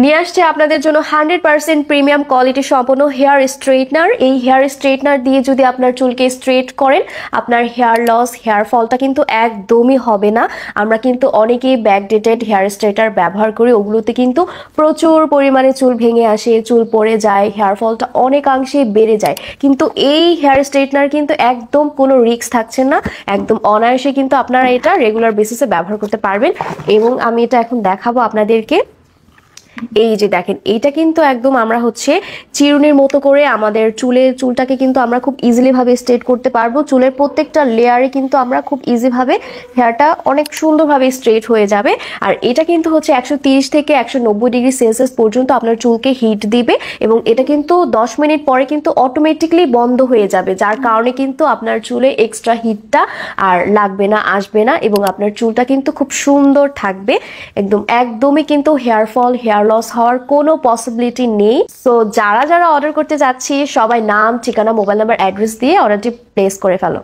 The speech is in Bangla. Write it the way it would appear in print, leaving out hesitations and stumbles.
নিয়ে আসছে আপনাদের জন্য 100% প্রিমিয়াম কোয়ালিটি সম্পন্ন হেয়ার স্ট্রেটনার। এই হেয়ার স্ট্রেটনার দিয়ে যদি আপনার চুলকে স্ট্রেট করেন, আপনার হেয়ার লস, হেয়ার ফলটা কিন্তু একদমই হবে না। আমরা কিন্তু অনেকেই ব্যাকডেটেড হেয়ার স্ট্রেটার ব্যবহার করি, ওগুলোতে কিন্তু প্রচুর পরিমাণে চুল ভেঙে আসে, চুল পড়ে যায়, হেয়ার ফলটা অনেকাংশেই বেড়ে যায়। কিন্তু এই হেয়ার স্ট্রেটনার কিন্তু একদম কোনো রিস্ক থাকছে না, একদম অনায়াসে কিন্তু আপনারা এটা রেগুলার বেসিসে ব্যবহার করতে পারবেন। এবং আমি এটা এখন দেখাবো আপনাদেরকে। এই যে দেখেন, এইটা কিন্তু একদম আমরা হচ্ছে চিরুনির মতো করে আমাদের চুলটাকে কিন্তু আমরা খুব ইজিলি ভাবে স্ট্রেট করতে পারবো। চুলের প্রত্যেকটা লেয়ারে কিন্তু আমরা খুব ইজি ভাবে হেয়ারটা অনেক সুন্দরভাবে স্ট্রেট হয়ে যাবে। আর এটা কিন্তু হচ্ছে 130 থেকে 190 ডিগ্রি সেলসিয়াস পর্যন্ত আপনার চুলকে হিট দিবে, এবং এটা কিন্তু 10 মিনিট পরে কিন্তু অটোমেটিকলি বন্ধ হয়ে যাবে, যার কারণে কিন্তু আপনার চুলে এক্সট্রা হিটটা আর লাগবে না, আসবে না, এবং আপনার চুলটা কিন্তু খুব সুন্দর থাকবে। একদমই কিন্তু হেয়ার ফল, হেয়ার লস হওয়ার কোনো পসিবিলিটি নেই। সো যারা অর্ডার করতে যাচ্ছি সবাই নাম, ঠিকানা, মোবাইল নাম্বার, অ্যাড্রেস দিয়ে অর্ডারটি প্লেস করে ফেলো।